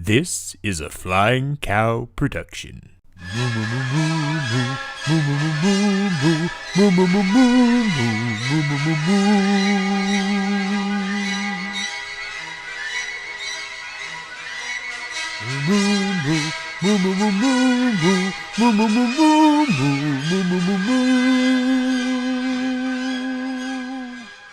This is a Flying Cow production.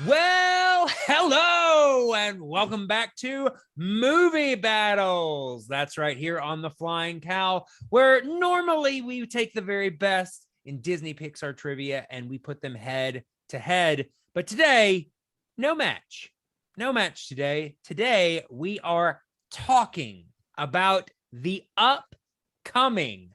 Well, hello, and welcome back to Movie Battles. That's right, here on the Flying Cow, where normally we take the very best in Disney Pixar trivia and we put them head to head. But today, no match. No match today. Today, we are talking about the upcoming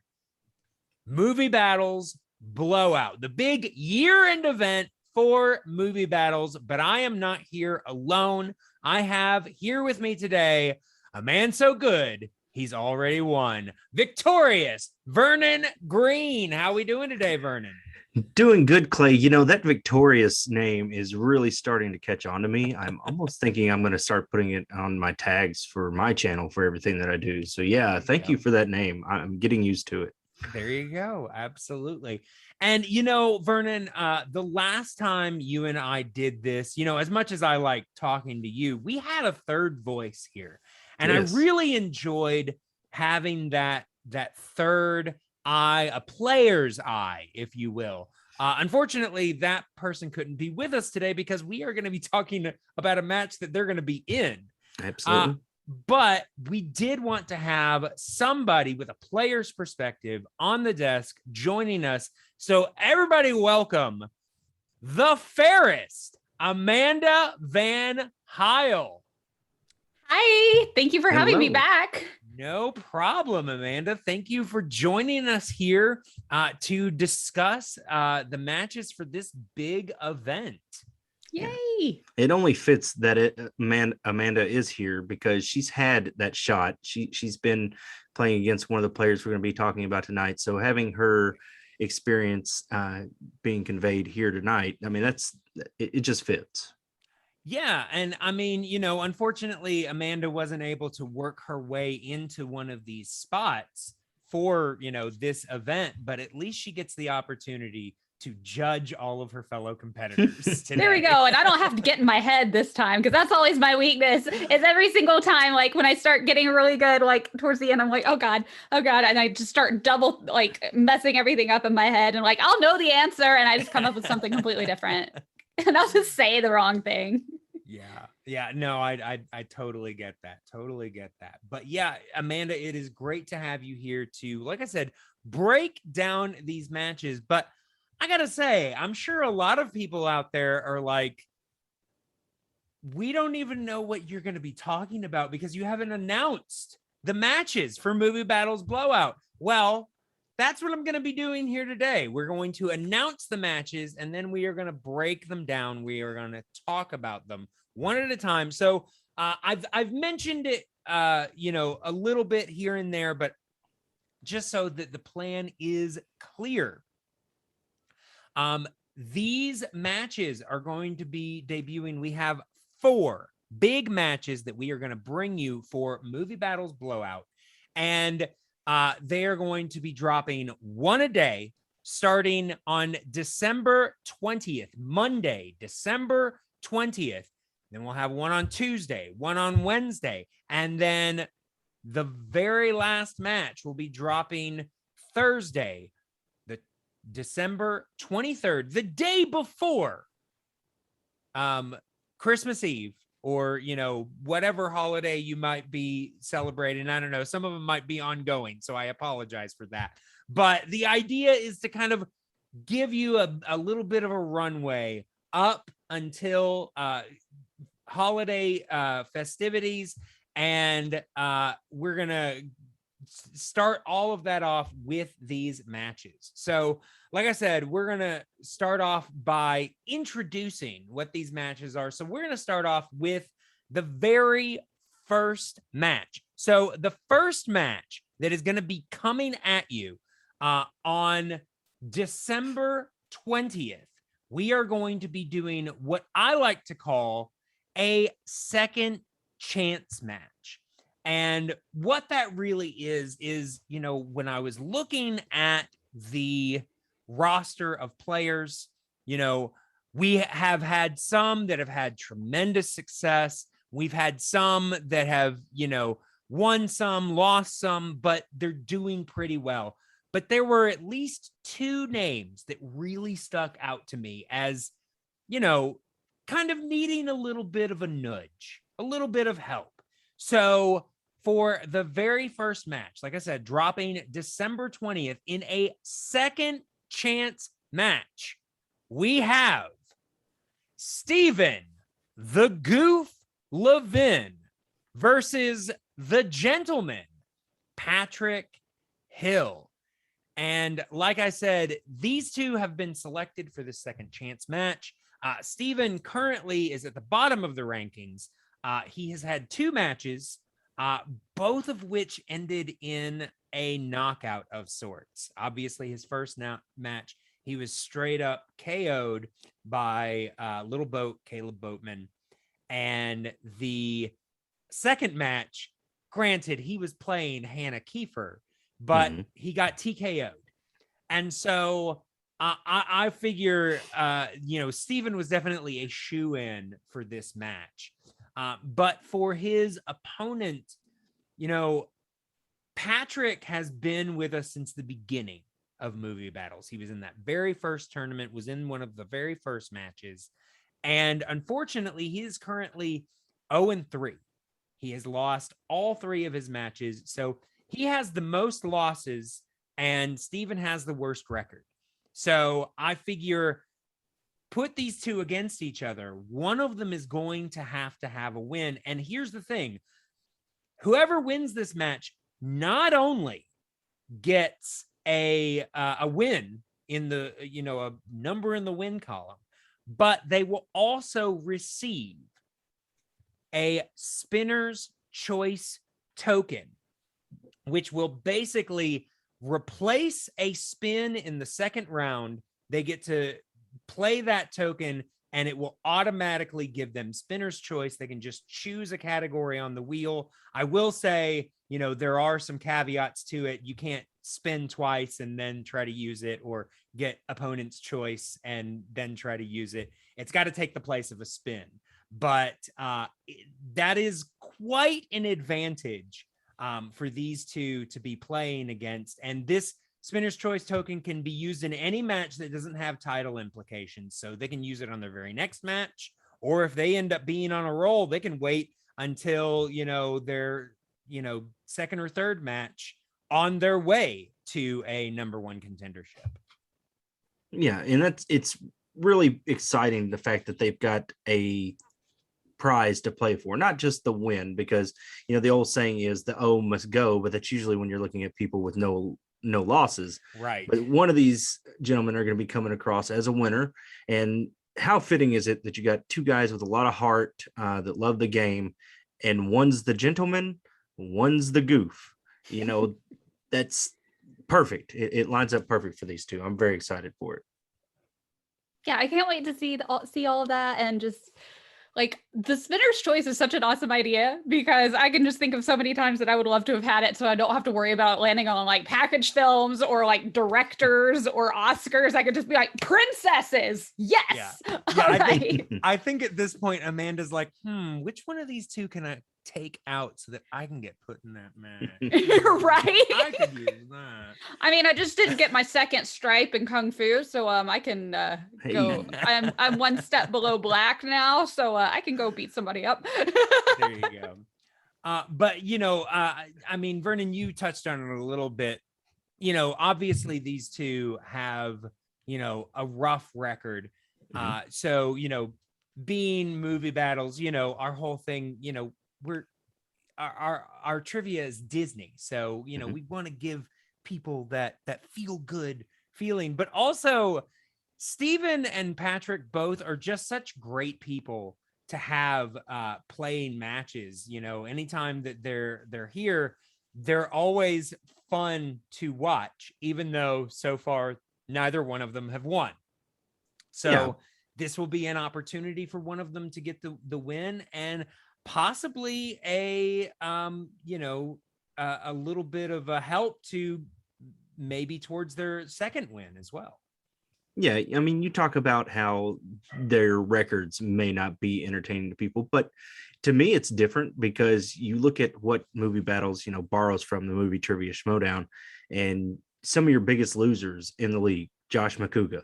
Movie Battles BlowOut, the big year-end event for Movie Battles, but I am not here alone. I have here with me today a man so good, he's already won. Victorious Vernon Green. How we doing today, Vernon? Doing good, Clay. You know, that Victorious name is really starting to catch on to me. I'm almost thinking I'm going to start putting it on my tags for my channel for everything that I do. So yeah, thank you for that name. I'm getting used to it. There you go. Absolutely. And, you know, Vernon, the last time you and I did this, you know, as much as I like talking to you, we had a third voice here. And Yes. I really enjoyed having that third eye, a player's eye, if you will. Unfortunately, that person couldn't be with us today because we are going to be talking about a match that they're going to be in. Absolutely. But we did want to have somebody with a player's perspective on the desk joining us. So everybody welcome the Fairest, Amanda VanHiel. Hi, thank you for having me Hello. back. No problem, Amanda. Thank you for joining us here to discuss the matches for this big event. Yay. It only fits that Amanda is here because she's had that shot. She's been playing against one of the players we're going to be talking about tonight. So having her experience being conveyed here tonight, I mean, it just fits. Yeah. And I mean, you know, unfortunately, Amanda wasn't able to work her way into one of these spots for, you know, this event, but at least she gets the opportunity to judge all of her fellow competitors today. There we go. And I don't have to get in my head this time because that's always my weakness is every single time, like when I start getting really good, like towards the end, I'm like, oh God. And I just start double like messing everything up in my head and like, I'll know the answer. And I just come up with something completely different. And I'll just say the wrong thing. Yeah. No, I totally get that. But yeah, Amanda, it is great to have you here to, like I said, break down these matches. But I gotta say, I'm sure a lot of people out there are like, we don't even know what you're going to be talking about because you haven't announced the matches for Movie Battles BlowOut. Well, that's what I'm going to be doing here today. We're going to announce the matches and then we are going to break them down. We are going to talk about them one at a time. So I've mentioned it, you know, a little bit here and there, but just so that the plan is clear. These matches are going to be debuting. We have 4 big matches that we are going to bring you for Movie Battles BlowOut. And they are going to be dropping one a day starting on December 20th, Monday, December 20th. Then we'll have one on Tuesday, one on Wednesday. And then the very last match will be dropping Thursday, December 23rd, the day before Christmas Eve, or, you know, whatever holiday you might be celebrating. I don't know. Some of them might be ongoing, so I apologize for that. But the idea is to kind of give you a little bit of a runway up until holiday festivities. And we're going to start all of that off with these matches. So like I said, we're going to start off by introducing what these matches are. So we're going to start off with the very first match. So the first match that is going to be coming at you on December 20th, we are going to be doing what I like to call a second chance match. And what that really is, you know, when I was looking at the roster of players, you know, we have had some that have had tremendous success. We've had some that have, you know, won some, lost some, but they're doing pretty well. But there were at least two names that really stuck out to me as, you know, kind of needing a little bit of a nudge, a little bit of help. So for the very first match, like I said, dropping December 20th in a second chance match, we have Steven the Goof Levin versus the gentleman Patrick Hill. And like I said, these two have been selected for the second chance match. Steven currently is at the bottom of the rankings. He has had two matches, both of which ended in a knockout of sorts. Obviously, his first match, he was straight up KO'd by Little Boat, Caleb Boatman. And the second match, granted, he was playing Hannah Kiefer, but he got TKO'd. And so I figure, you know, Steven was definitely a shoo-in for this match. But for his opponent, you know, Patrick has been with us since the beginning of Movie Battles. He was in that very first tournament, was in one of the very first matches. And unfortunately, he is currently 0-3. He has lost all three of his matches. So he has the most losses and Steven has the worst record. So I figure put these two against each other. One of them is going to have a win. And here's the thing. Whoever wins this match not only gets a win in the, you know, a number in the win column, but they will also receive a spinner's choice token, which will basically replace a spin in the second round. They get to play that token and it will automatically give them spinner's choice. They can just choose a category on the wheel. I will say, you know, there are some caveats to it. You can't spin twice and then try to use it, or get opponent's choice and then try to use it. It's got to take the place of a spin. But that is quite an advantage for these two to be playing against. And this spinner's choice token can be used in any match that doesn't have title implications. So they can use it on their very next match, or if they end up being on a roll, they can wait until, you know, their, you know, second or third match on their way to a number one contendership. Yeah, and it's really exciting, the fact that they've got a prize to play for, not just the win, because, you know, the old saying is the O must go, but that's usually when you're looking at people with no losses. Right. But one of these gentlemen are going to be coming across as a winner. And how fitting is it that you got two guys with a lot of heart that love the game, and one's the gentleman, one's the goof. You know, that's perfect. It lines up perfect for these two. I'm very excited for it. Yeah, I can't wait to see all of that. And just like, the spinner's choice is such an awesome idea, because I can just think of so many times that I would love to have had it, so I don't have to worry about landing on like package films or like directors or Oscars. I could just be like, princesses. Yes. Yeah. All right. I think at this point, Amanda's like, which one of these two can I take out so that I can get put in that match? Right. I could use that. I mean, I just didn't get my second stripe in Kung Fu, so I can go. I'm one step below black now, so I can go beat somebody up. There you go. But you know, I mean, Vernon, you touched on it a little bit. You know, obviously these two have, you know, a rough record. So, you know, being Movie Battles, you know, our whole thing, you know, our trivia is Disney, so, you know, we want to give people that feel good feeling. But also, Steven and Patrick both are just such great people to have playing matches. You know, anytime that they're here, they're always fun to watch, even though so far neither one of them have won. So this will be an opportunity for one of them to get the win. And possibly a a little bit of a help to maybe towards their second win as well. Yeah, I mean, you talk about how their records may not be entertaining to people, but to me, it's different because you look at what Movie Battles, borrows from the movie Trivia Schmodown, and some of your biggest losers in the league, Josh McCouga.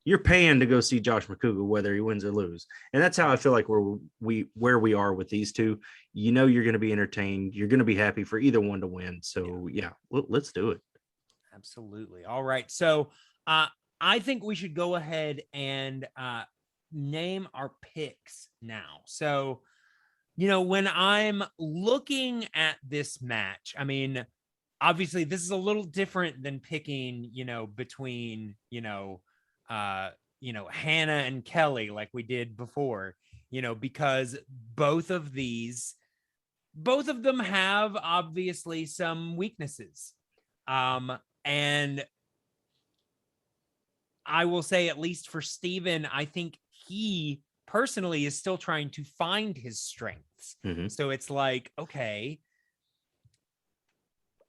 You're paying to go see Josh McCouga, whether he wins or lose, and that's how I feel like where we are with these two. You're going to be entertained. You're going to be happy for either one to win. So yeah, let's do it. Absolutely. All right. So I think we should go ahead and name our picks now. So, when I'm looking at this match, I mean, obviously this is a little different than picking, between, Hannah and Kelly like we did before, because both of them have obviously some weaknesses. And I will say, at least for Steven, I think he personally is still trying to find his strengths. Mhm. So it's like, okay,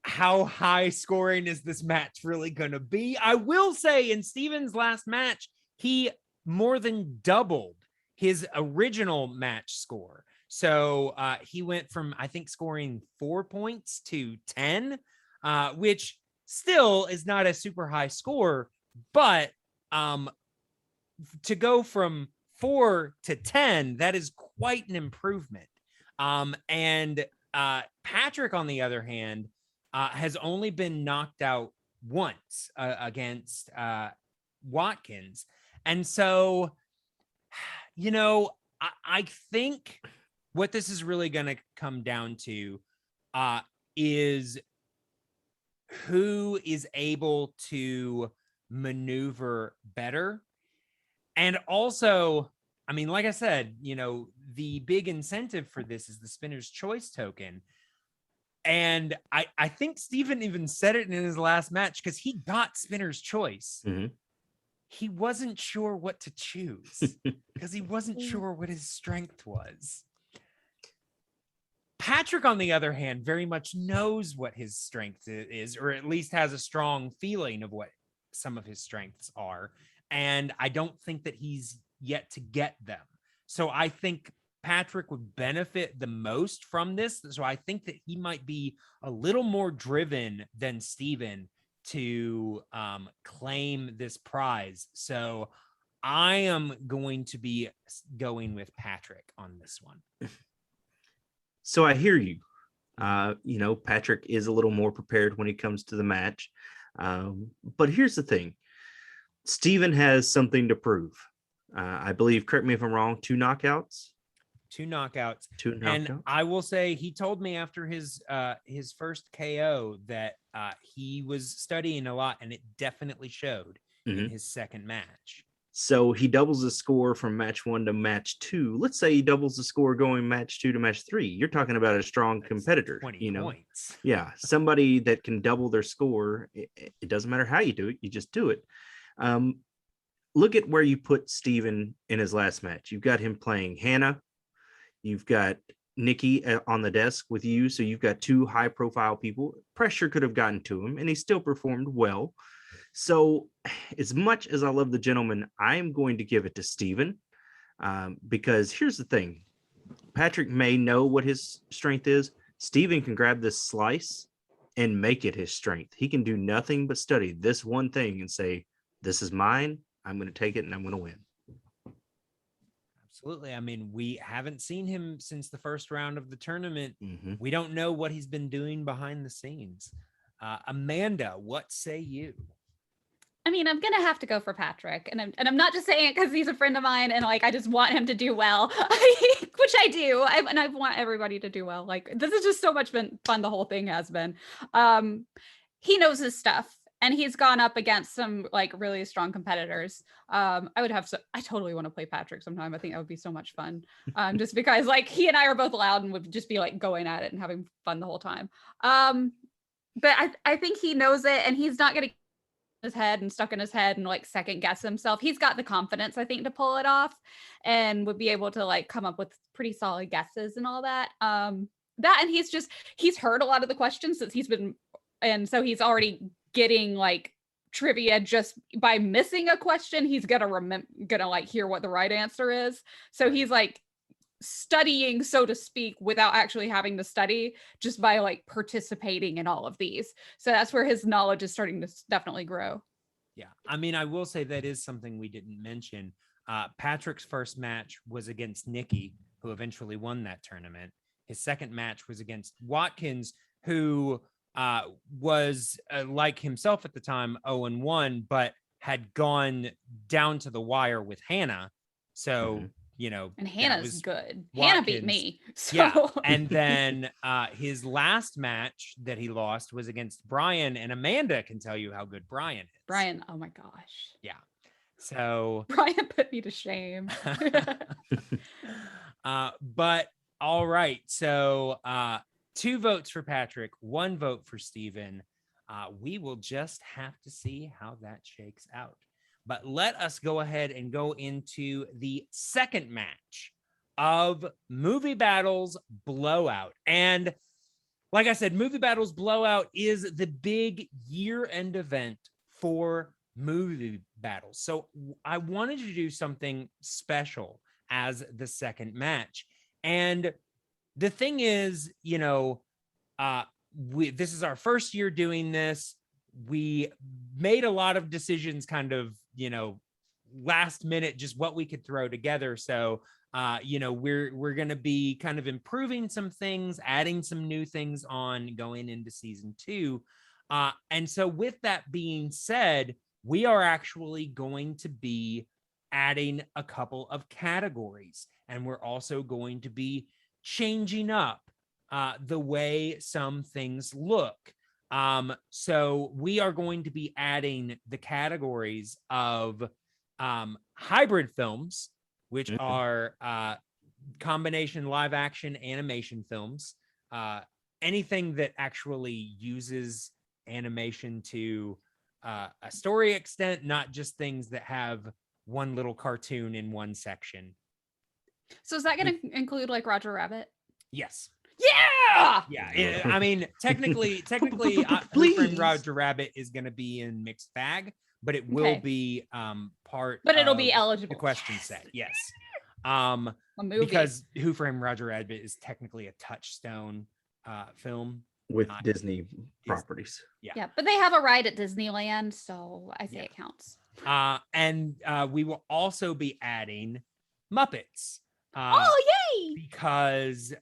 how high scoring is this match really going to be? I will say in Steven's last match, he more than doubled his original match score. So he went from, I think, scoring 4 points to 10, which still is not a super high score, but to go from 4 to 10, that is quite an improvement. And Patrick, on the other hand, has only been knocked out once against Watkins. And so, I think what this is really going to come down to is who is able to maneuver better. And also, I mean, like I said, the big incentive for this is the spinner's choice token. And I think Steven even said it in his last match because he got spinner's choice. Mm-hmm. He wasn't sure what to choose because he wasn't sure what his strength was. Patrick, on the other hand, very much knows what his strength is, or at least has a strong feeling of what some of his strengths are. And I don't think that he's yet to get them. So I think Patrick would benefit the most from this. So I think that he might be a little more driven than Steven to claim this prize. So I am going to be going with Patrick on this one. So I hear you. Patrick is a little more prepared when he comes to the match. But here's the thing. Steven has something to prove. I believe, correct me if I'm wrong, 2 knockouts. And I will say, he told me after his first KO that he was studying a lot, and it definitely showed in his second match. So he doubles the score from match 1 to match 2. Let's say he doubles the score going match 2 to match 3. You're talking about a strong competitor. 20 points. Yeah, somebody that can double their score. It doesn't matter how you do it. You just do it. Look at where you put Steven in his last match. You've got him playing Hannah. You've got Nikki on the desk with you. So you've got 2 high-profile people. Pressure could have gotten to him, and he still performed well. So as much as I love the gentleman, I'm going to give it to Steven because here's the thing. Patrick may know what his strength is. Steven can grab this slice and make it his strength. He can do nothing but study this one thing and say, this is mine. I'm going to take it and I'm going to win. Absolutely. I mean, we haven't seen him since the first round of the tournament. Mm-hmm. We don't know what he's been doing behind the scenes. Amanda, what say you? I mean, I'm gonna have to go for Patrick, and I'm not just saying it because he's a friend of mine, and like I just want him to do well, which I do, and I want everybody to do well. Like this is just so much fun. The whole thing has been. He knows his stuff, and he's gone up against some like really strong competitors. I totally want to play Patrick sometime. I think that would be so much fun. Just because like he and I are both loud and would just be like going at it and having fun the whole time. But I think he knows it, and he's not gonna his head and stuck in his head and like second guess himself. He's got the confidence, I think, to pull it off and would be able to like come up with pretty solid guesses and all that. And he's heard a lot of the questions since and so he's already getting like trivia just by missing a question. He's gonna like hear what the right answer is. So he's like studying, so to speak, without actually having to study, just by like participating in all of these. So that's where his knowledge is starting to definitely grow. Yeah. I mean, I will say that is something we didn't mention. Patrick's first match was against Nikki, who eventually won that tournament. His second match was against Watkins, who was like himself at the time, 0-1, but had gone down to the wire with Hannah. So, and Hannah's good. Watkins. Hannah beat me. So. Yeah. And then his last match that he lost was against Brian, and Amanda can tell you how good Brian is. Brian, oh my gosh. Yeah. So Brian put me to shame. But all right. So 2 votes for Patrick, 1 vote for Steven. We will just have to see how that shakes out. But let us go ahead and go into the second match of Movie Battles BlowOut. And like I said, Movie Battles BlowOut is the big year-end event for Movie Battles. So I wanted to do something special as the second match. And the thing is, this is our first year doing this. We made a lot of decisions kind of, last minute, just what we could throw together. So, we're going to be kind of improving some things, adding some new things on going into season 2. And so with that being said, we are actually going to be adding a couple of categories, and we're also going to be changing up the way some things look. So we are going to be adding the categories of hybrid films, which are combination live action animation films, anything that actually uses animation to a story extent, not just things that have one little cartoon in one section. So is that going to include like Roger Rabbit? Yes. Yeah. Yeah. I mean, technically, Who Framed Roger Rabbit is going to be in mixed bag, but it will be part. But it'll be eligible. The question set. Yes. A movie. Because Who Framed Roger Rabbit is technically a touchstone film with Disney properties. Yeah. But they have a ride at Disneyland, so I say it counts. And we will also be adding Muppets. Oh, yay! Because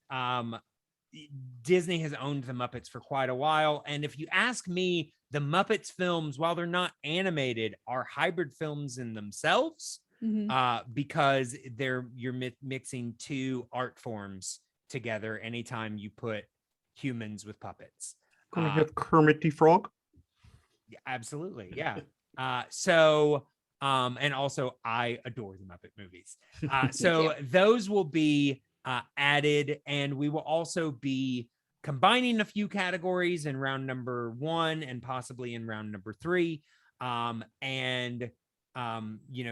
Disney has owned the Muppets for quite a while. And if you ask me, the Muppets films, while they're not animated, are hybrid films in themselves, because you're mixing 2 art forms together anytime you put humans with puppets. Gonna have Kermit the Frog? Yeah, absolutely. Yeah. And also I adore the Muppet movies. So those will be added, and we will also be combining a few categories in round number 1 and possibly in round number 3.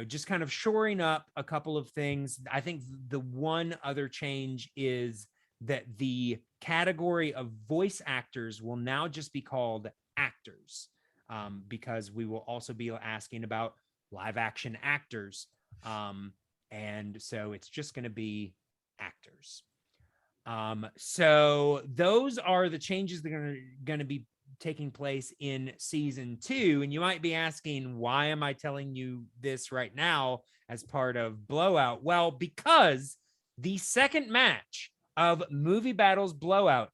Just kind of shoring up a couple of things. I think the one other change is that the category of voice actors will now just be called actors, because we will also be asking about live action actors. And so it's just going to be actors. So those are the changes that are going to be taking place in season 2. And you might be asking, why am I telling you this right now as part of BlowOut? Well, because the second match of Movie Battles BlowOut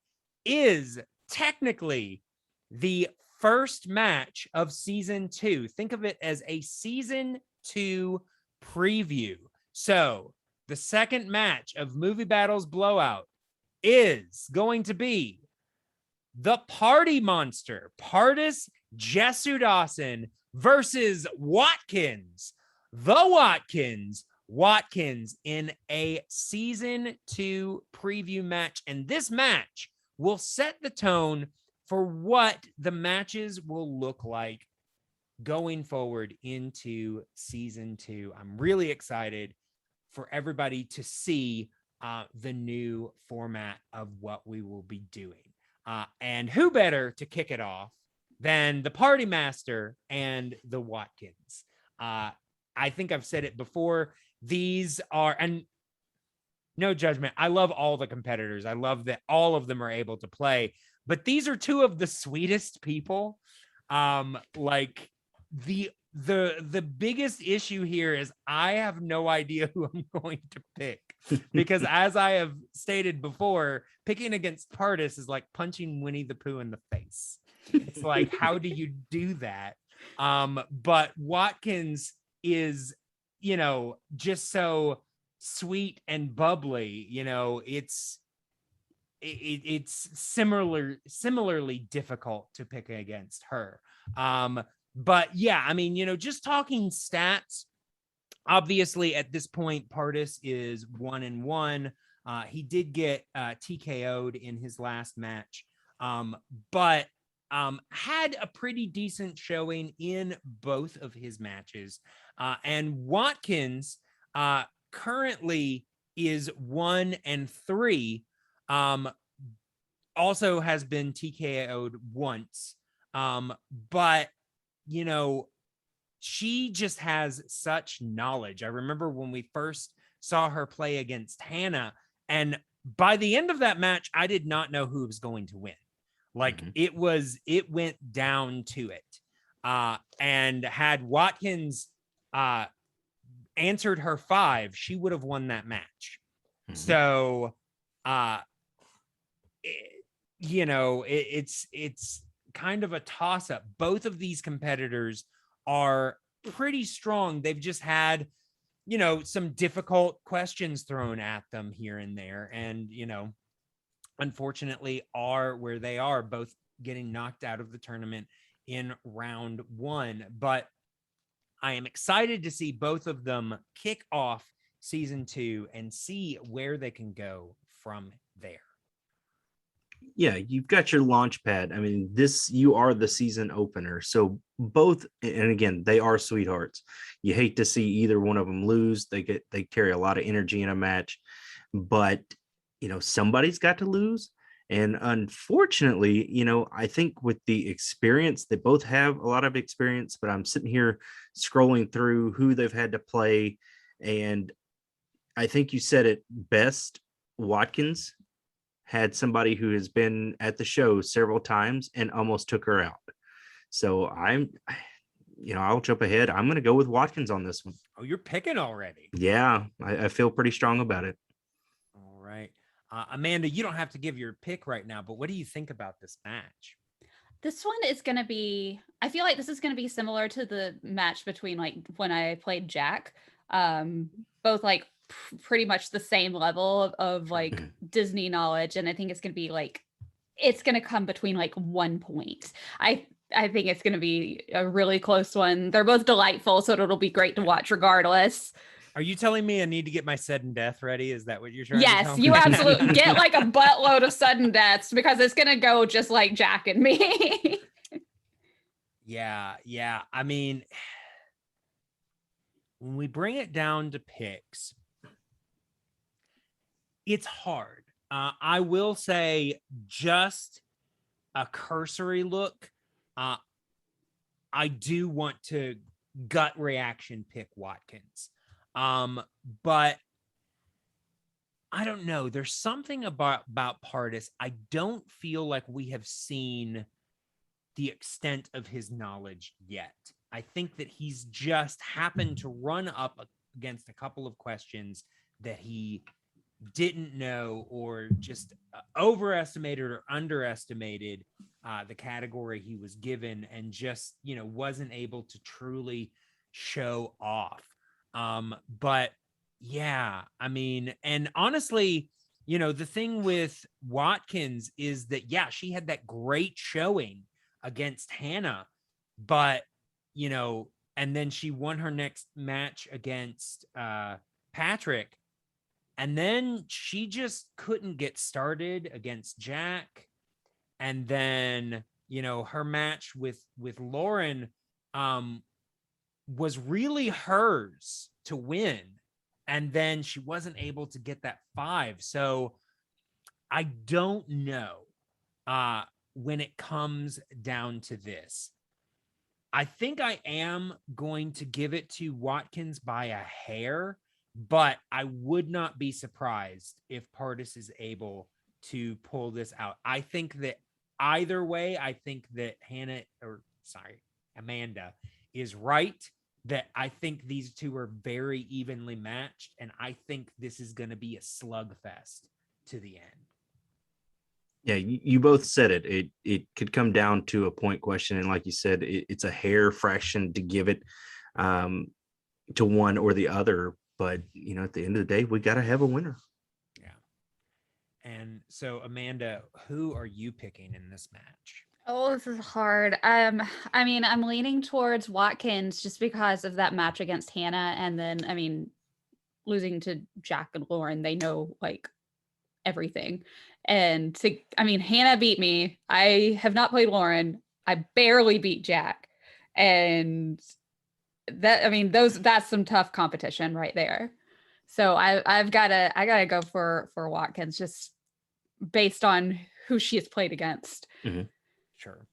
is technically the first match of season 2. Think of it as a season 2 preview. So the second match of Movie Battles BlowOut is going to be the Party Monster, Pardis Jesudasen versus Watkins. The Watkins in a season 2 preview match. And this match will set the tone for what the matches will look like going forward into season 2. I'm really excited for everybody to see the new format of what we will be doing. And who better to kick it off than the party master and the Watkins? I think I've said it before. These are, and no judgment, I love all the competitors. I love that all of them are able to play, but these are two of the sweetest people. Like the biggest issue here is I have no idea who I'm going to pick, because as I have stated before, picking against Pardis is like punching Winnie the Pooh in the face. It's like, how do you do that? But Watkins is, just so sweet and bubbly. It's similarly difficult to pick against her. But yeah, I mean, just talking stats, obviously at this point, Pardis is 1-1. He did get TKO'd in his last match, but had a pretty decent showing in both of his matches. And Watkins currently is 1-3. Also has been TKO'd once. But she just has such knowledge. I remember when we first saw her play against Hannah, and by the end of that match, I did not know who was going to win. Like it went down to it. And had Watkins answered her 5, she would have won that match. So, it's kind of a toss up. Both of these competitors are pretty strong. They've just had, some difficult questions thrown at them here and there. And, unfortunately are where they are, both getting knocked out of the tournament in round 1. But I am excited to see both of them kick off season 2 and see where they can go from there. Yeah, you've got your launch pad. I mean, you are the season opener. So both, and again, they are sweethearts. You hate to see either one of them lose. They carry a lot of energy in a match, but somebody's got to lose. And unfortunately, I think with the experience, they both have a lot of experience, but I'm sitting here scrolling through who they've had to play. And I think you said it best. Watkins had somebody who has been at the show several times and almost took her out. So I'll jump ahead. I'm going to go with Watkins on this one. Oh, you're picking already. Yeah, I feel pretty strong about it. All right. Amanda, you don't have to give your pick right now, but what do you think about this match? This one is going to be, I feel like this is going to be similar to the match between like when I played Jack. Both like pretty much the same level of like Disney knowledge. And I think it's going to be like, it's going to come between like 1 point. I think it's going to be a really close one. They're both delightful, so it'll be great to watch regardless. Are you telling me I need to get my sudden death ready? Is that what you're trying to tell me? Yes, you absolutely get like a buttload of sudden deaths because it's going to go just like Jack and me. Yeah. I mean, when we bring it down to picks, it's hard. I will say just a cursory look. I do want to gut reaction pick Watkins. But I don't know. There's something about Pardis. I don't feel like we have seen the extent of his knowledge yet. I think that he's just happened to run up against a couple of questions that he didn't know, or just overestimated or underestimated the category he was given, and just, wasn't able to truly show off. But yeah, I mean, and honestly, the thing with Watkins is that, yeah, she had that great showing against Hannah, but, and then she won her next match against Patrick. And then she just couldn't get started against Jack. And then, her match with Lauren was really hers to win. And then she wasn't able to get that 5. So I don't know when it comes down to this. I think I am going to give it to Watkins by a hair, but I would not be surprised if Pardis is able to pull this out. I think that either way, I think that Amanda is right, that I think these two are very evenly matched, and I think this is going to be a slugfest to the end. Yeah, you both said it. It could come down to a point question, and like you said, it's a hair fraction to give it to one or the other. But at the end of the day, we got to have a winner. Yeah. And so, Amanda, who are you picking in this match? Oh, this is hard. I mean, I'm leaning towards Watkins just because of that match against Hannah, and then losing to Jack and Lauren, they know like everything. And Hannah beat me. I have not played Lauren. I barely beat Jack. And that's some tough competition right there. So I gotta go for Watkins just based on who she has played against. Mm-hmm. Sure.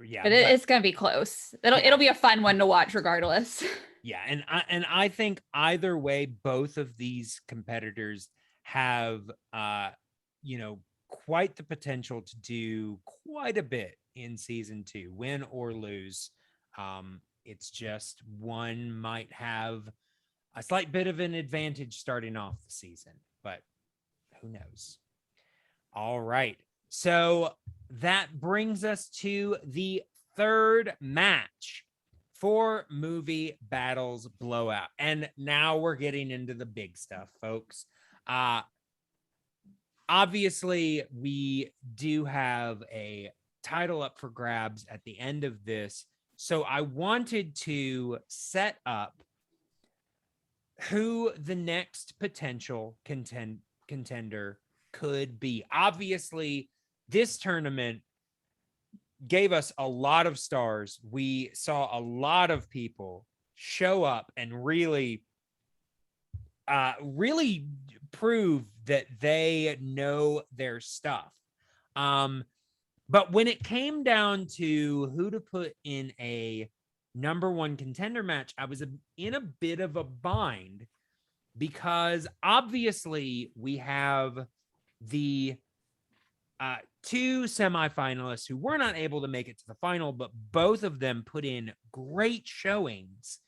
Yeah. But it's gonna be close. It'll be a fun one to watch regardless. Yeah. And I think either way, both of these competitors have quite the potential to do quite a bit in season 2, win or lose. It's just one might have a slight bit of an advantage starting off the season, but who knows? All right. So that brings us to the third match for Movie Battles BlowOut. And now we're getting into the big stuff, folks. Obviously, we do have a title up for grabs at the end of this. So I wanted to set up who the next potential contender could be. Obviously, this tournament gave us a lot of stars. We saw a lot of people show up and really prove that they know their stuff. But when it came down to who to put in a number 1 contender match, I was in a bit of a bind because obviously we have the 2 semifinalists who were not able to make it to the final, but both of them put in great showings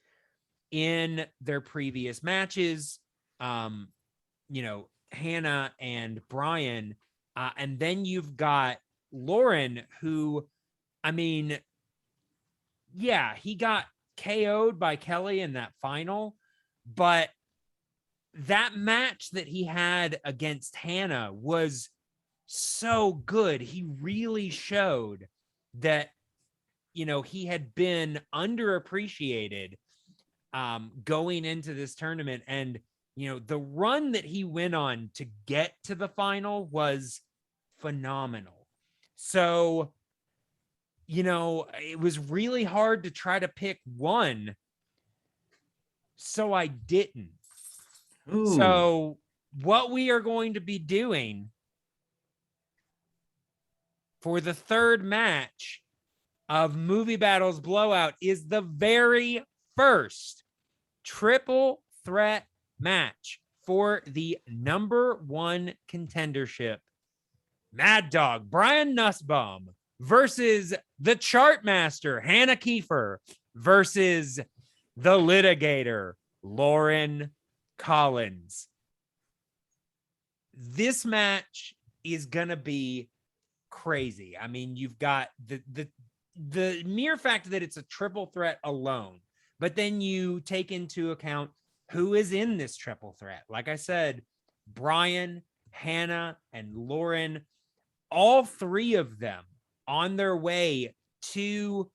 in their previous matches. Hannah and Brian, and then you've got Lauren, who, he got KO'd by Kelly in that final, but that match that he had against Hannah was so good. He really showed that, he had been underappreciated going into this tournament. And the run that he went on to get to the final was phenomenal. So, it was really hard to try to pick one. So I didn't. Ooh. So what we are going to be doing for the third match of Movie Battles BlowOut is the very first triple threat match for the number 1 contendership. Mad Dog Brian Nussbaum versus the chart master Hannah Kiefer versus the litigator Lauren Collins. This match is gonna be crazy. You've got the mere fact that it's a triple threat alone, but then you take into account who is in this triple threat. Like I said, Brian, Hannah, and Lauren, all 3 of them on their way to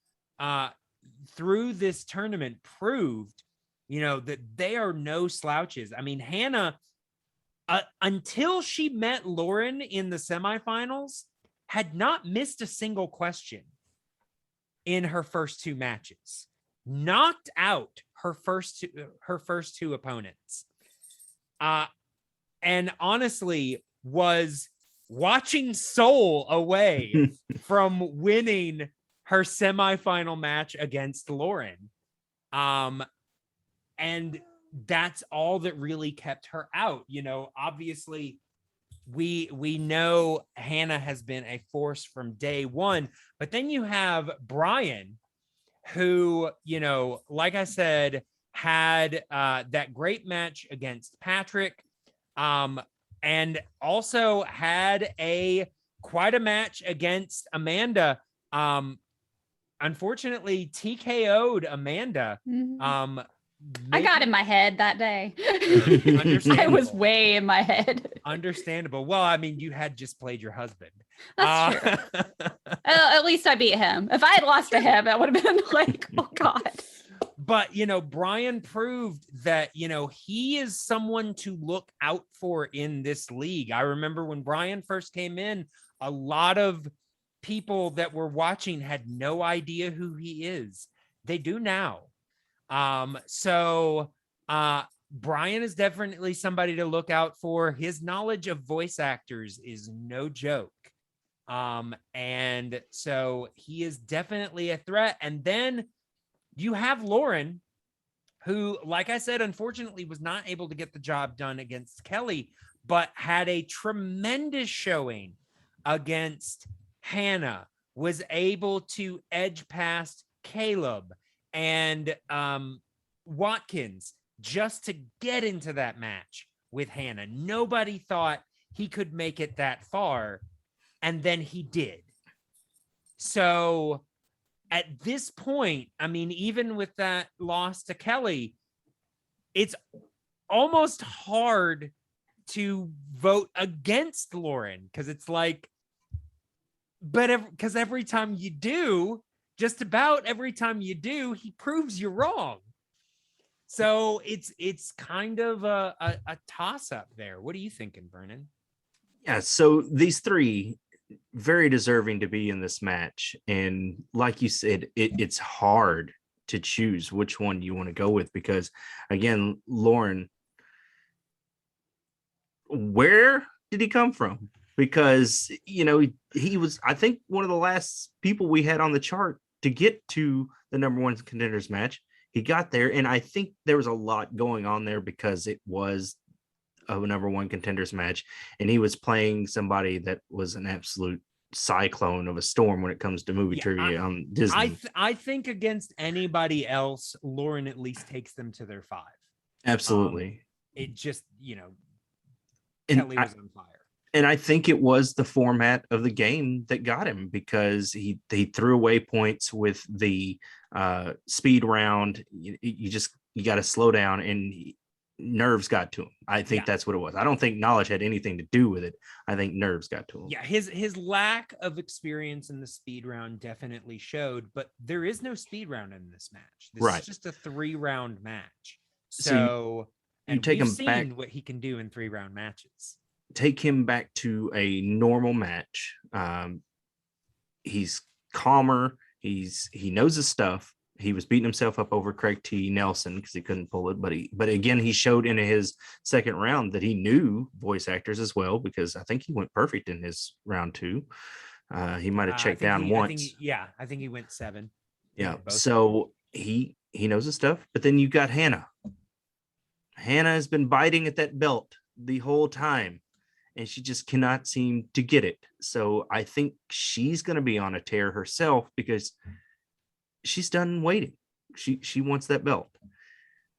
through this tournament proved, that they are no slouches. Hannah, until she met Lauren in the semifinals, had not missed a single question in her first 2 matches. knocked out her first two opponents. And honestly was watching Soul away from winning her semifinal match against Lauren. And that's all that really kept her out. You know, obviously we know Hannah has been a force from day one, but then you have Brian, who, you know, like I said, had that great match against Patrick, and also had quite a match against Amanda. Unfortunately, TKO'd Amanda. I got in my head that day. Understandable. I was way in my head. Understandable. Well, I mean, you had just played your husband. That's true. At least I beat him. If I had lost to him, that would have been like, oh God. But, you know, Brian proved that, you know, he is someone to look out for in this league. I remember when Brian first came in, a lot of people that were watching had no idea who he is. They do now. So Brian is definitely somebody to look out for. His knowledge of voice actors is no joke. And so he is definitely a threat. And then you have Lauren, who, like I said, unfortunately was not able to get the job done against Kelly, but had a tremendous showing against Hannah, was able to edge past Caleb and Watkins just to get into that match with Hannah. Nobody thought he could make it that far, and then he did. So at this point, I mean, even with that loss to Kelly, it's almost hard to vote against Lauren, because it's like, but because every time you do, just about every time you do, he proves you wrong. So it's kind of a toss-up there. What are you thinking, Vernon? Yeah, so these three, very deserving to be in this match. And like you said, it's hard to choose which one you want to go with, because, again, Lauren, where did he come from? Because, you know, he was, I think, one of the last people we had on the chart to get to the number one contenders match. He got there, and I think there was a lot going on there because it was a number one contenders match, and he was playing somebody that was an absolute cyclone of a storm when it comes to movie trivia on Disney. I think against anybody else, Lauren at least takes them to their 5. Absolutely. It just, you know, And Kelly was on fire. And I think it was the format of the game that got him, because he threw away points with the speed round. You got to slow down, and nerves got to him. I think that's what it was. I don't think knowledge had anything to do with it. I think nerves got to him. Yeah, his lack of experience in the speed round definitely showed, but there is no speed round in this match. This is just a 3-round match. So you take him back, what he can do in 3-round matches. Take him back to a normal match. He's calmer. He knows his stuff. He was beating himself up over Craig T. Nelson because he couldn't pull it. But again, he showed in his second round that he knew voice actors as well, because I think he went perfect in his round 2. He might have checked down once. I think he went 7. Yeah. So he knows his stuff. But then you got Hannah. Hannah has been biting at that belt the whole time, and she just cannot seem to get it. So I think she's going to be on a tear herself, because she's done waiting. She wants that belt.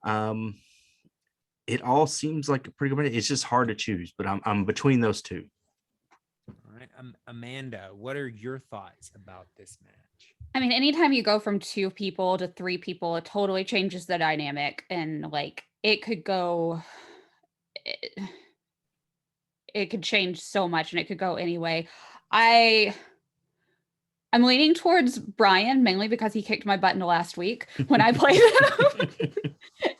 It all seems like a pretty good match. It's just hard to choose, but I'm between those two. All right, Amanda, what are your thoughts about this match? I mean, anytime you go from 2 people to 3 people, it totally changes the dynamic, and like it could go. It could change so much, and it could go anyway. I'm leaning towards Brian, mainly because he kicked my butt in the last week when I played him.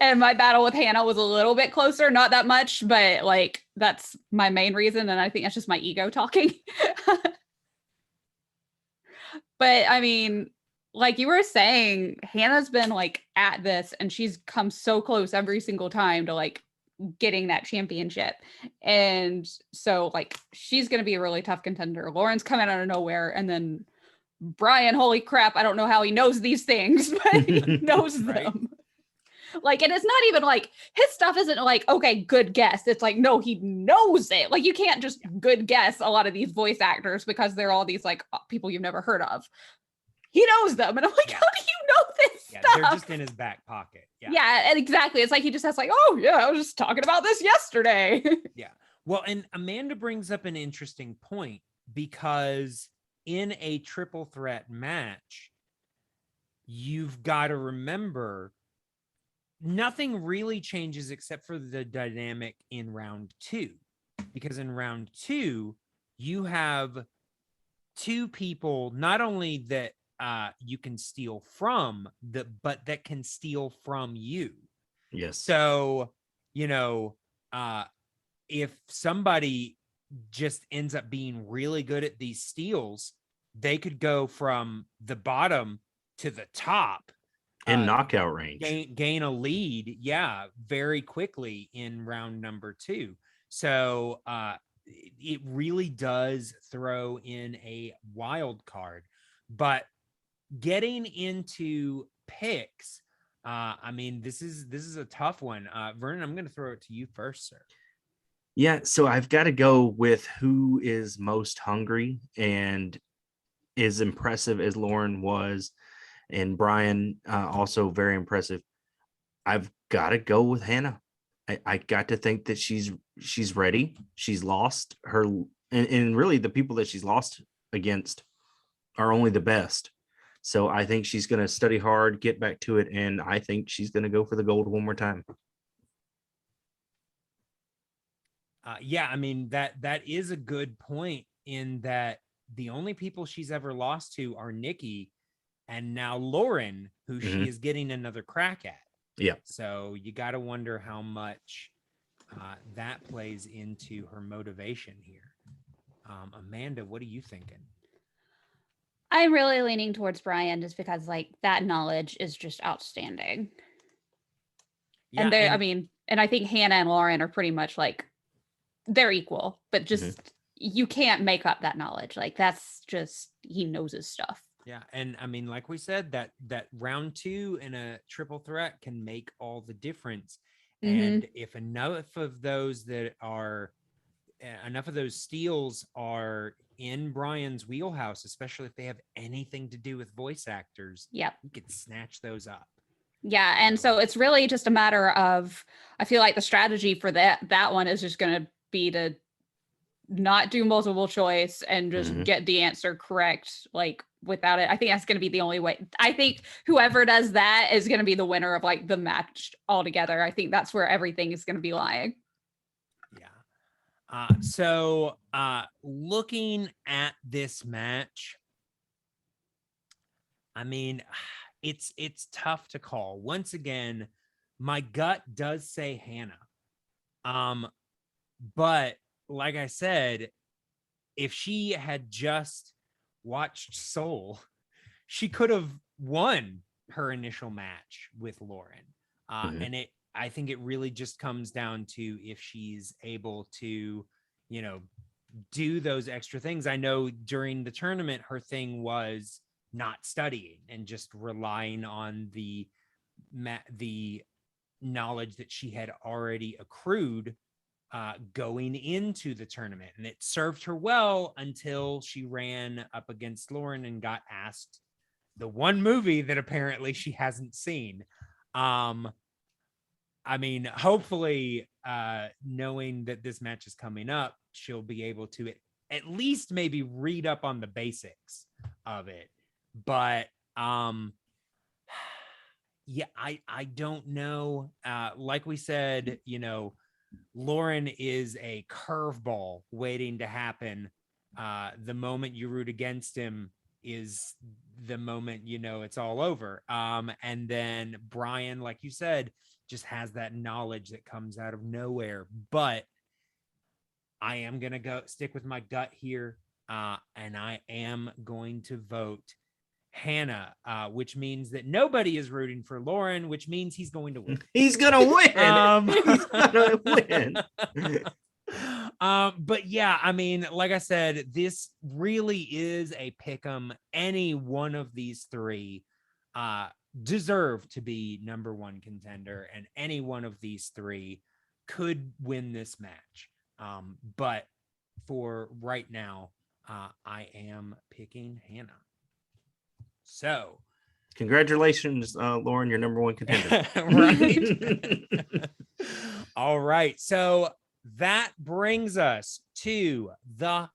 And my battle with Hannah was a little bit closer, not that much, but like that's my main reason. And I think that's just my ego talking. But I mean, like you were saying, Hannah's been like at this and she's come so close every single time to like getting that championship. And so like she's going to be a really tough contender. Lauren's coming out of nowhere. And then Brian, holy crap, I don't know how he knows these things, but he knows Right. them. Like, and it's not even like his stuff isn't like, okay, good guess. It's like, no, he knows it. Like, you can't just good guess a lot of these voice actors because they're all these like people you've never heard of. He knows them. And I'm like, Yeah. how do you know this Yeah, stuff? they're just in his back pocket. Yeah. Yeah, and exactly. It's like he just has like, oh yeah, I was just talking about this yesterday. Yeah. Well, and Amanda brings up an interesting point because in a triple threat match, you've got to remember nothing really changes except for the dynamic in round 2. Because in round 2, you have 2 people not only that you can steal from, but that can steal from you. Yes. So, if somebody just ends up being really good at these steals, they could go from the bottom to the top in knockout range. Gain a lead, very quickly in round number 2. So it really does throw in a wild card. But getting into picks, I mean, this is a tough one. Vernon, I'm going to throw it to you first, sir. Yeah, so I've got to go with who is most hungry and as impressive as Lauren was, and Brian also very impressive. I've got to go with Hannah. I got to think that she's ready. She's lost her, and really the people that she's lost against are only the best. So I think she's going to study hard, get back to it, and I think she's going to go for the gold one more time. Yeah, I mean, that is a good point in that the only people she's ever lost to are Nikki and now Lauren, who she is getting another crack at. Yeah. So you got to wonder how much that plays into her motivation here. Amanda, what are you thinking? I'm really leaning towards Brian just because like that knowledge is just outstanding. Yeah, and I think Hannah and Lauren are pretty much like they're equal, but just you can't make up that knowledge. Like that's just he knows his stuff. Yeah, and I mean, like we said, that round 2 in a triple threat can make all the difference. And if enough of those steals are in Brian's wheelhouse, especially if they have anything to do with voice actors, you could snatch those up. Yeah, and so it's really just a matter of, I feel like the strategy for that one is just going to be to not do multiple choice and just get the answer correct, like without it. I think that's going to be the only way. I think whoever does that is going to be the winner of like the match altogether. I think that's where everything is going to be lying. Yeah. So looking at this match, I mean, it's tough to call. Once again, my gut does say Hannah. But like I said, if she had just watched Soul, she could have won her initial match with Lauren. And I think it really just comes down to if she's able to, do those extra things. I know during the tournament, her thing was not studying and just relying on the knowledge that she had already accrued going into the tournament, and it served her well until she ran up against Lauren and got asked the one movie that apparently she hasn't seen. I mean, hopefully, knowing that this match is coming up, she'll be able to at least maybe read up on the basics of it. But yeah, I don't know. Like we said, Lauren is a curveball waiting to happen. The moment you root against him is the moment it's all over. And then Brian, like you said, just has that knowledge that comes out of nowhere. But I am gonna stick with my gut here, and I am going to vote Hannah, which means that nobody is rooting for Lauren, which means he's going to win. He's gonna win. He's gonna win. But yeah, I mean, like I said, this really is a pick 'em. Any one of these three deserve to be number one contender, and any one of these three could win this match. But for right now, I am picking Hannah. So congratulations, Lauren, you're number one contender. Right. All right. So that brings us to the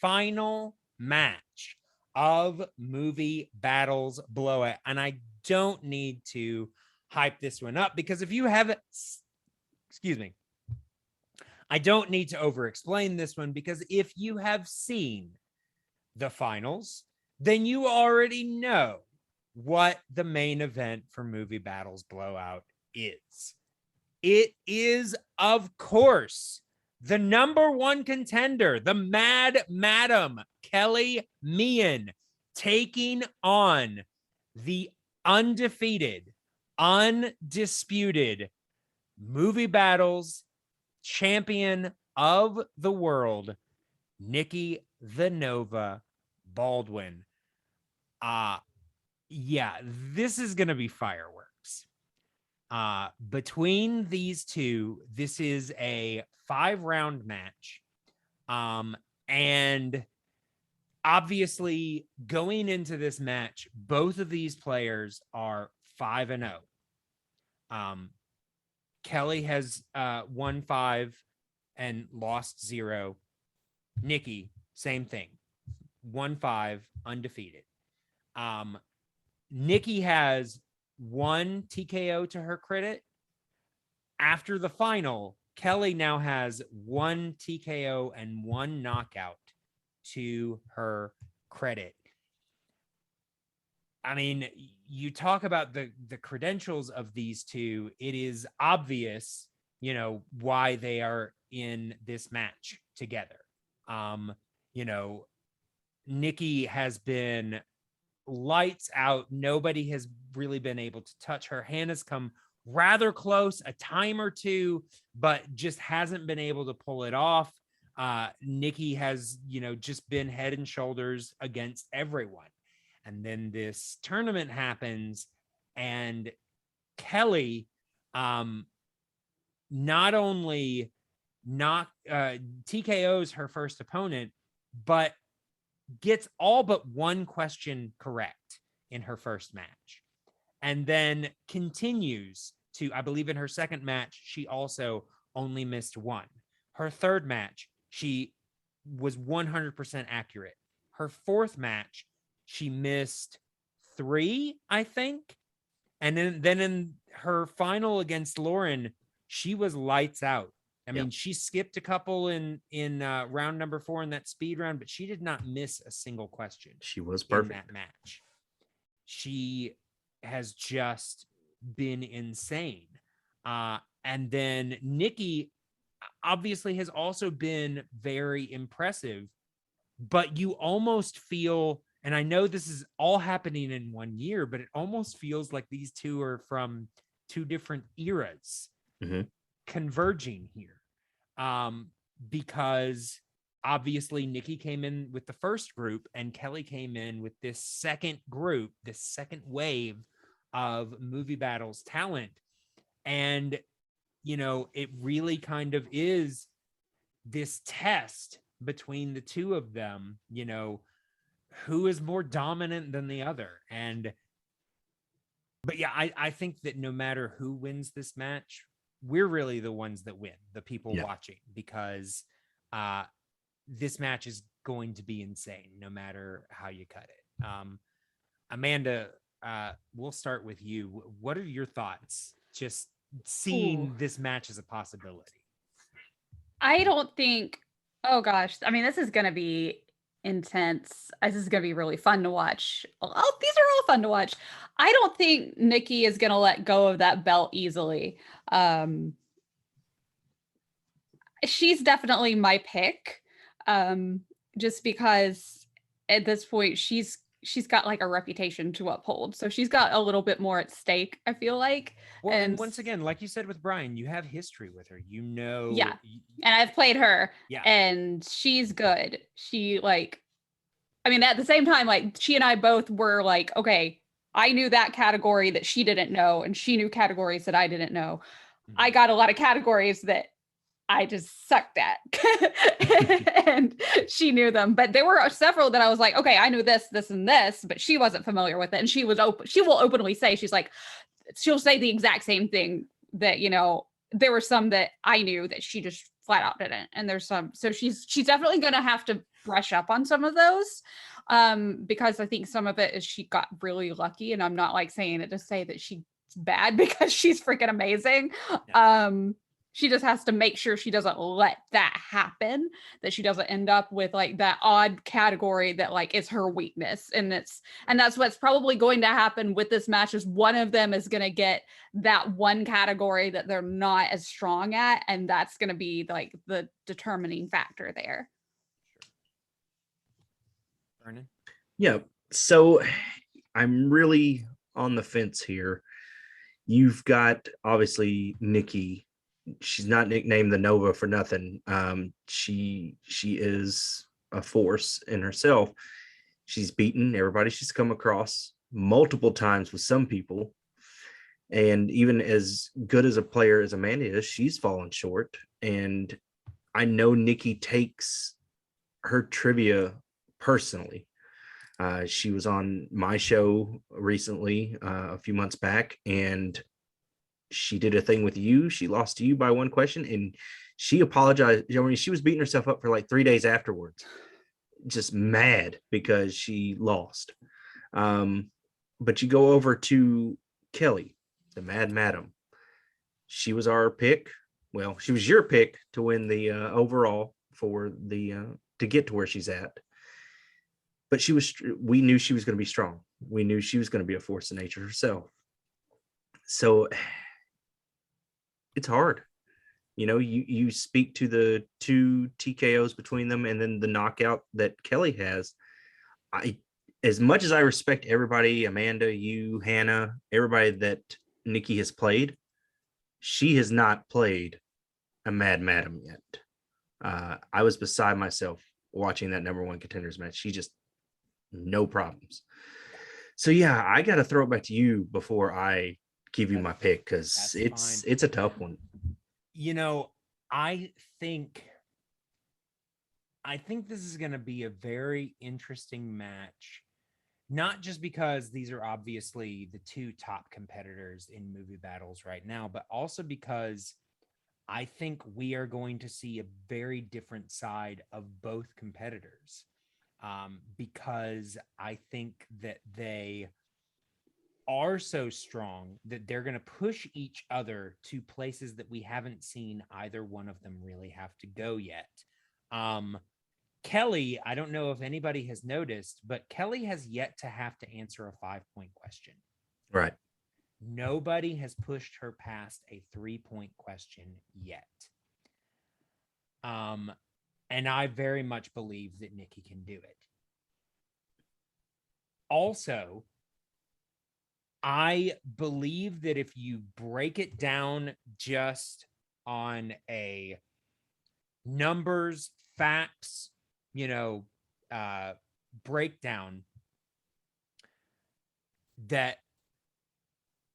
final match of Movie Battles BlowOut. And I don't need to hype this one up because if you haven't, excuse me, I don't need to over explain this one because if you have seen the finals, then you already know what the main event for Movie Battles BlowOut is. It is, of course, the number one contender, the Mad Madam Kelly Meehan, taking on the undefeated, undisputed Movie Battles champion of the world, Nikki the Nova Baldwin. Yeah, this is going to be fireworks. Between these two, this is a 5-round match. And obviously going into this match, both of these players are 5-0. Kelly has won 5 and lost 0. Nikki, same thing. 1-5, undefeated. Nikki has 1 TKO to her credit. After the final, Kelly now has 1 TKO and 1 knockout to her credit. I mean, you talk about the credentials of these two. It is obvious, why they are in this match together. Nikki has been lights out. Nobody has really been able to touch her. Hannah's come rather close a time or two, but just hasn't been able to pull it off. Nikki has, just been head and shoulders against everyone. And then this tournament happens, and Kelly not only TKOs her first opponent, but gets all but 1 question correct in her first match. And then continues to, I believe in her second match, she also only missed 1. Her third match, she was 100% accurate. Her fourth match, she missed 3, I think. And then in her final against Lauren, she was lights out. I mean, she skipped a couple in round number 4 in that speed round, but she did not miss a single question. She was perfect in that match. She has just been insane. And then Nikki obviously has also been very impressive, but you almost feel, and I know this is all happening in 1 year, but it almost feels like these two are from 2 different eras. Mm-hmm. Converging here, because obviously Nikki came in with the first group and Kelly came in with this second group, this second wave of Movie Battles talent. And, it really kind of is this test between the two of them, who is more dominant than the other. But yeah, I think that no matter who wins this match, we're really the ones that win, the people watching, because this match is going to be insane no matter how you cut it. Amanda, we'll start with you. What are your thoughts just seeing this match as a possibility? I don't think, oh gosh, I mean, this is going to be intense. This is going to be really fun to watch. These are all fun to watch. I don't think Nikki is going to let go of that belt easily. She's definitely my pick, just because at this point she's she's got like a reputation to uphold. So she's got a little bit more at stake, I feel like. Well, and once again, like you said with Brian, you have history with her. You know. Yeah. And I've played her. Yeah. And she's good. She like, I mean, at the same time, like she and I both were like, okay, I knew that category that she didn't know, and she knew categories that I didn't know. I got a lot of categories that I just sucked at and she knew them, but there were several that I was like, okay, I knew this, this, and this, but she wasn't familiar with it. And she was open. She will openly say, she'll say the exact same thing that, you know, there were some that I knew that she just flat out didn't. And there's some, so she's definitely going to have to brush up on some of those. Because I think some of it is she got really lucky, and I'm not like saying it to say that she's bad because she's freaking amazing. Yeah. She just has to make sure she doesn't let that happen, that she doesn't end up with like that odd category that like is her weakness. And that's what's probably going to happen with this match, is one of them is going to get that one category that they're not as strong at. And that's going to be like the determining factor there. Vernon? Yeah. So I'm really on the fence here. You've got obviously Nikki. She's not nicknamed the Nova for nothing. She is a force in herself. She's beaten everybody she's come across multiple times with some people. And even as good as a player as Amanda is, she's fallen short. And I know Nikki takes her trivia personally. She was on my show recently, a few months back, and she did a thing with you. She lost to you by one question, and she apologized. I mean, she was beating herself up for like 3 days afterwards, just mad because she lost. But you go over to Kelly, the Mad Madam. She was our pick. Well, she was your pick to win the overall for the to get to where she's at. But we knew she was going to be strong. We knew she was going to be a force of nature herself. So it's hard. You know, you speak to the 2 TKOs between them and then the knockout that Kelly has. As much as I respect everybody, Amanda, you, Hannah, everybody that Nikki has played, she has not played a Mad Madam yet. I was beside myself watching that number 1 contenders match. She just, no problems. So yeah, I got to throw it back to you before I give you my pick, because it's a tough one. You know, I think this is going to be a very interesting match, not just because these are obviously the 2 top competitors in movie battles right now, but also because I think we are going to see a very different side of both competitors, because I think that they are so strong that they're going to push each other to places that we haven't seen either one of them really have to go yet. Kelly, I don't know if anybody has noticed, but Kelly has yet to have to answer a 5-point question. Right. Nobody has pushed her past a 3-point question yet. And I very much believe that Nikki can do it. Also, I believe that if you break it down just on a numbers, facts, breakdown, that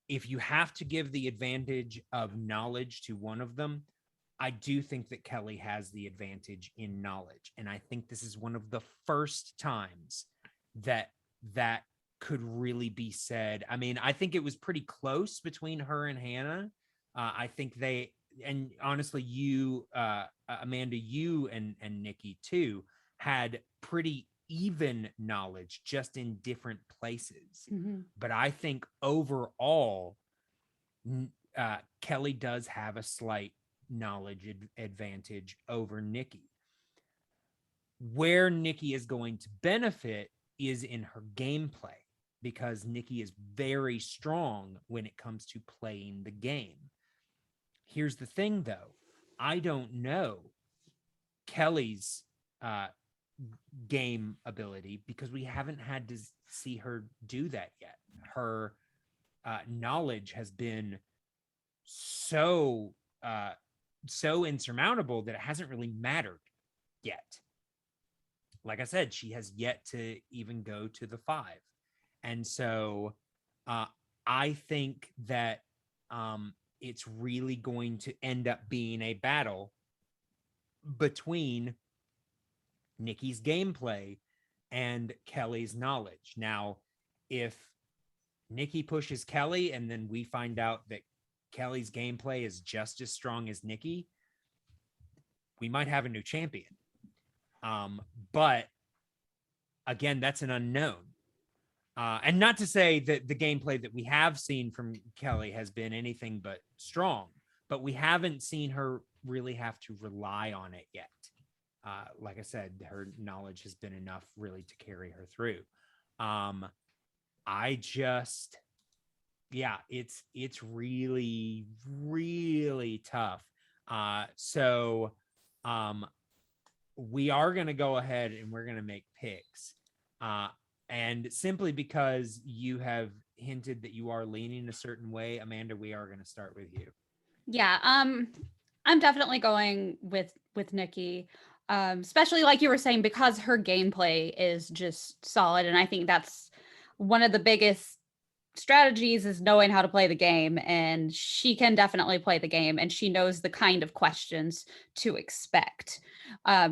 if you have to give the advantage of knowledge to one of them, I do think that Kelly has the advantage in knowledge. And I think this is one of the first times that could really be said. I mean, I think it was pretty close between her and Hannah. I think and honestly, you, Amanda, you and Nikki too, had pretty even knowledge, just in different places. Mm-hmm. But I think overall, Kelly does have a slight knowledge advantage over Nikki. Where Nikki is going to benefit is in her gameplay, because Nikki is very strong when it comes to playing the game. Here's the thing, though. I don't know Kelly's game ability because we haven't had to see her do that yet. Her knowledge has been so insurmountable that it hasn't really mattered yet. Like I said, she has yet to even go to the 5. And so I think that it's really going to end up being a battle between Nikki's gameplay and Kelly's knowledge. Now, if Nikki pushes Kelly and then we find out that Kelly's gameplay is just as strong as Nikki, we might have a new champion. But again, that's an unknown. And not to say that the gameplay that we have seen from Kelly has been anything but strong, but we haven't seen her really have to rely on it yet. Like I said, her knowledge has been enough really to carry her through. It's really, really tough. So we are going to go ahead and we're going to make picks. And simply because you have hinted that you are leaning a certain way, Amanda, we are going to start with you. Yeah, I'm definitely going with Nikki, especially like you were saying, because her gameplay is just solid. And I think that's one of the biggest strategies is knowing how to play the game. And she can definitely play the game and she knows the kind of questions to expect.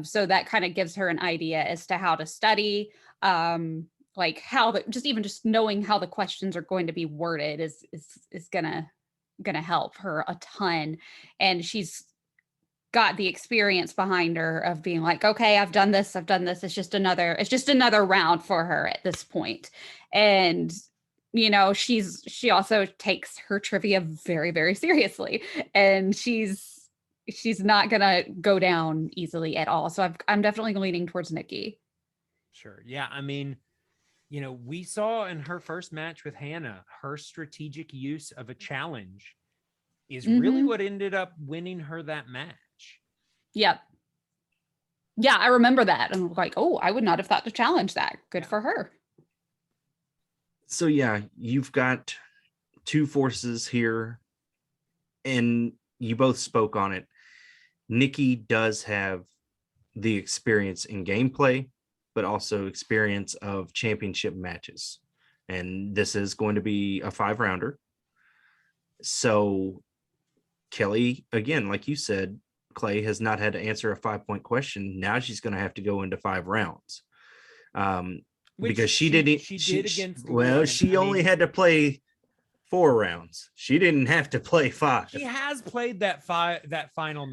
So that kind of gives her an idea as to how to study, like how just knowing how the questions are going to be worded is gonna help her a ton. And she's got the experience behind her of being like, okay, I've done this. It's just another round for her at this point. And you know, she also takes her trivia very, very seriously, and she's not gonna go down easily at all. So I'm definitely leaning towards Nikki. Sure. Yeah. I mean, you know, we saw in her first match with Hannah, her strategic use of a challenge is really what ended up winning her that match. Yep. Yeah, I remember that. And I'm like, oh, I would not have thought to challenge that. Good for her. So yeah, you've got two forces here, and you both spoke on it. Nikki does have the experience in gameplay, but also experience of championship matches. And this is going to be a 5-rounder. So Kelly, again, like you said, Clay has not had to answer a 5-point question. Now she's going to have to go into 5 rounds. Because she only had to play 4 rounds. She didn't have to play 5. She has played that final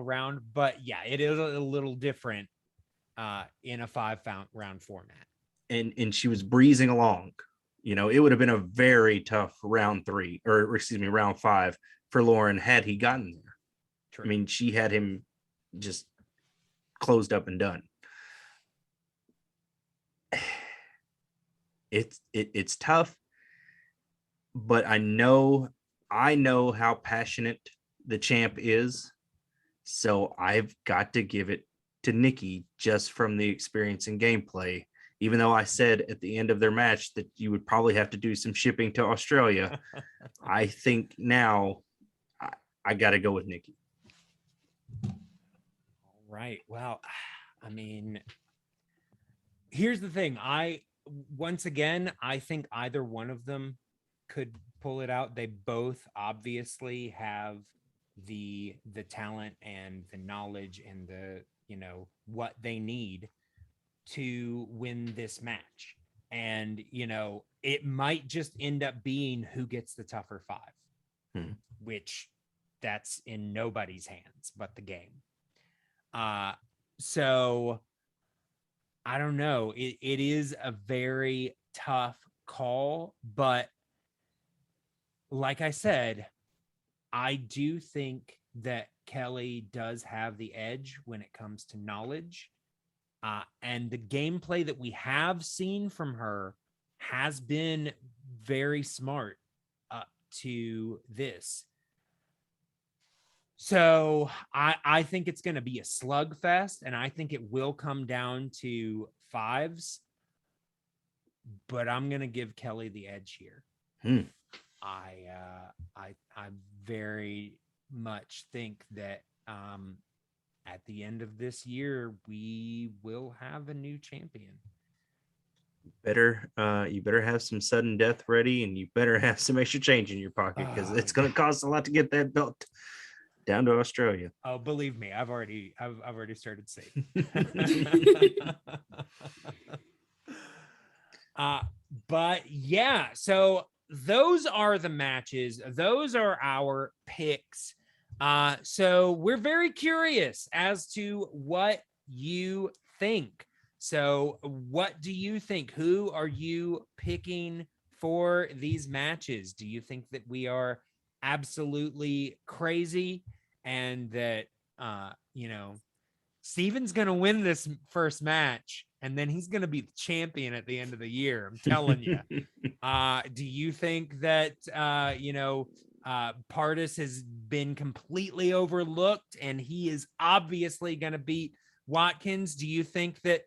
round, but yeah, it is a little different in a 5-round format. And she was breezing along. You know, it would have been a very tough round 5 for Lauren had he gotten there. True. I mean, she had him just closed up and done. It's tough, but I know how passionate the champ is, so I've got to give it to Nikki just from the experience and gameplay. Even though I said at the end of their match that you would probably have to do some shipping to Australia, I think now I got to go with Nikki. All right. Well, I mean, here's the thing. Once again, I think either one of them could pull it out. They both obviously have the talent and the knowledge and the, you know, what they need to win this match. And, you know, it might just end up being who gets the tougher 5, which that's in nobody's hands but the game. So I don't know. It is a very tough call, but like I said, I do think that Kelly does have the edge when it comes to knowledge. And the gameplay that we have seen from her has been very smart up to this. So I think it's going to be a slugfest, and I think it will come down to fives. But I'm going to give Kelly the edge here. I very much think that at the end of this year we will have a new champion. You better have some sudden death ready, and you better have some extra change in your pocket, because it's going to cost a lot to get that belt down to Australia. Oh, believe me, I've already started saving. But yeah, so those are the matches. Those are our picks. So we're very curious as to what you think. So what do you think? Who are you picking for these matches? Do you think that we are absolutely crazy and that, Steven's going to win this first match and then he's going to be the champion at the end of the year? I'm telling you. Do you think that, Pardis has been completely overlooked and he is obviously going to beat Watkins? Do you think that,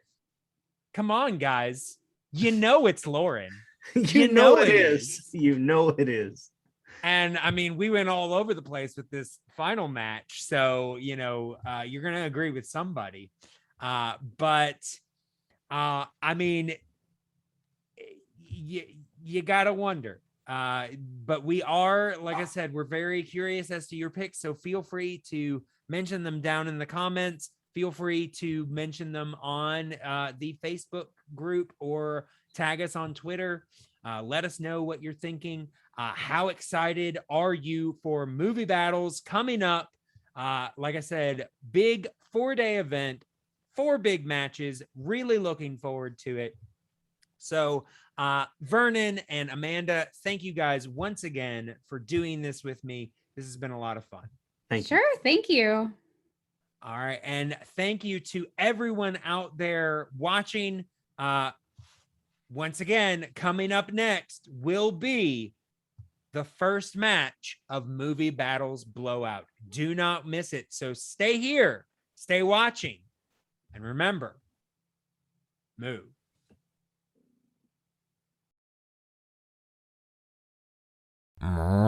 come on, guys, it's Lauren. You know it is. You know it is. And I mean, we went all over the place with this final match. So, you're going to agree with somebody. But I mean, you got to wonder. But we are, like I said, we're very curious as to your picks. So feel free to mention them down in the comments. Feel free to mention them on the Facebook group or tag us on Twitter. Let us know what you're thinking. How excited are you for Movie Battles coming up? Like I said, big 4-day event, 4 big matches. Really looking forward to it. So Vernon and Amanda, thank you guys once again for doing this with me. This has been a lot of fun. Thank you. Sure, thank you. All right. And thank you to everyone out there watching. Once again, coming up next will be the first match of Movie Battles BlowOut. Do not miss it. So stay here, stay watching, and remember, move. Mm.